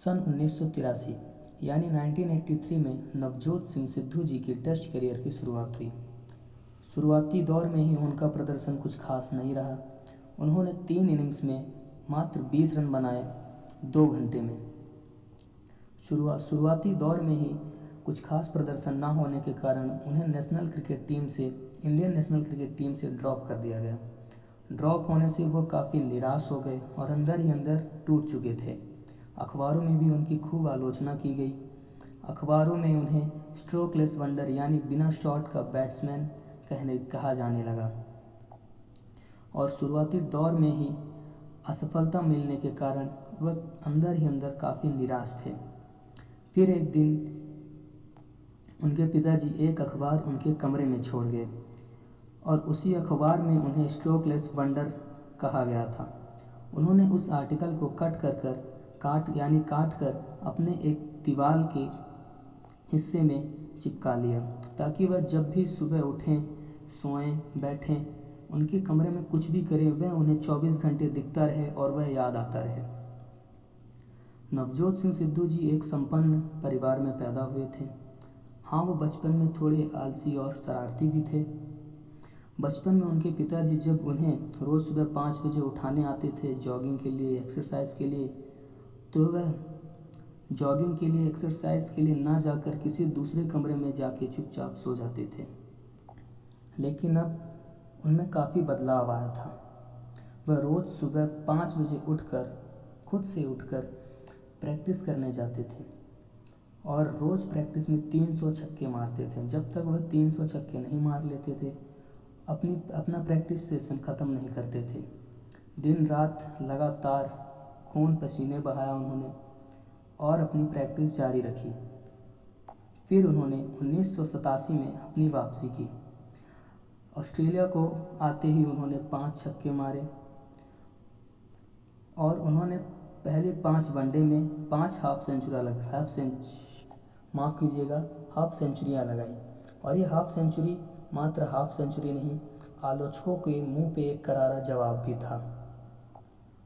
सन 1983 यानी 1983 में नवजोत सिंह सिद्धू जी की टेस्ट करियर की शुरुआत हुई। शुरुआती दौर में ही उनका प्रदर्शन कुछ खास नहीं रहा। उन्होंने 3 इनिंग्स में मात्र 20 रन बनाए 2 घंटे में। शुरुआती दौर में ही कुछ खास प्रदर्शन न होने के कारण उन्हें इंडियन नेशनल क्रिकेट टीम से ड्रॉप कर दिया गया। ड्रॉप होने से वो काफ़ी निराश हो गए और अंदर ही अंदर टूट चुके थे। अखबारों में भी उनकी खूब आलोचना की गई। अखबारों में उन्हें स्ट्रोकलेस वंडर यानी बिना शॉट का बैट्समैन कहा जाने लगा और शुरुआती दौर में ही असफलता मिलने के कारण वह अंदर ही अंदर काफ़ी निराश थे। फिर एक दिन उनके पिताजी एक अखबार उनके कमरे में छोड़ गए और उसी अखबार में उन्हें स्ट्रोकलेस वंडर कहा गया था। उन्होंने उस आर्टिकल को काट कर अपने एक दीवार के हिस्से में चिपका लिया ताकि वह जब भी सुबह उठें, सोएं, बैठें, उनके कमरे में कुछ भी करें वह उन्हें 24 घंटे दिखता रहे और वह याद आता रहे। नवजोत सिंह सिद्धू जी एक संपन्न परिवार में पैदा हुए थे। हाँ, वो बचपन में थोड़े आलसी और शरारती भी थे। बचपन में उनके पिताजी जब उन्हें रोज़ सुबह 5 बजे उठाने आते थे जॉगिंग के लिए, एक्सरसाइज के लिए, तो वह जॉगिंग के लिए, एक्सरसाइज के लिए ना जाकर किसी दूसरे कमरे में जाके चुपचाप सो जाते थे। लेकिन अब उनमें काफ़ी बदलाव आया था। वह रोज़ सुबह 5 बजे खुद से उठकर प्रैक्टिस करने जाते थे और रोज़ प्रैक्टिस में 300 छक्के मारते थे। जब तक वह 300 छक्के नहीं मार लेते थे अपना प्रैक्टिस सेशन ख़त्म नहीं करते थे। दिन रात लगातार खून पसीने बहाया उन्होंने और अपनी प्रैक्टिस जारी रखी। फिर उन्होंने 1987 में अपनी वापसी की। ऑस्ट्रेलिया को आते ही उन्होंने 5 छक्के मारे और उन्होंने पहले 5 वनडे में 5 हाफ सेंचुरियाँ लगाई और ये हाफ सेंचुरी मात्र हाफ सेंचुरी नहीं, आलोचकों के मुंह पे एक करारा जवाब भी था।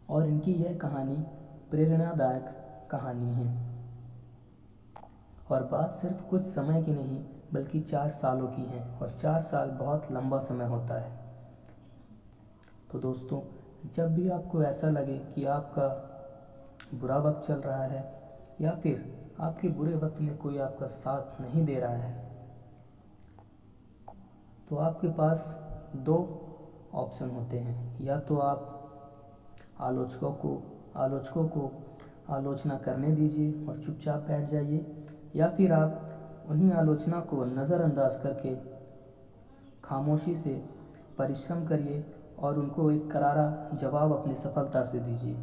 और इनकी यह कहानी प्रेरणादायक कहानी है और बात सिर्फ कुछ समय की नहीं बल्कि 4 सालों की है और 4 साल बहुत लंबा समय होता है। तो दोस्तों, जब भी आपको ऐसा लगे कि आपका बुरा वक्त चल रहा है या फिर आपके बुरे वक्त में कोई आपका साथ नहीं दे रहा है, तो आपके पास 2 ऑप्शन होते हैं। या तो आप आलोचकों को आलोचना करने दीजिए और चुपचाप बैठ जाइए, या फिर आप उन्हीं आलोचना को नज़रअंदाज करके खामोशी से परिश्रम करिए और उनको एक करारा जवाब अपनी सफलता से दीजिए।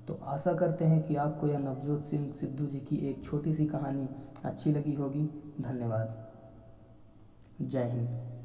तो आशा करते हैं कि आपको यह नवजोत सिंह सिद्धू जी की एक छोटी सी कहानी अच्छी लगी होगी। धन्यवाद। जय हिंद।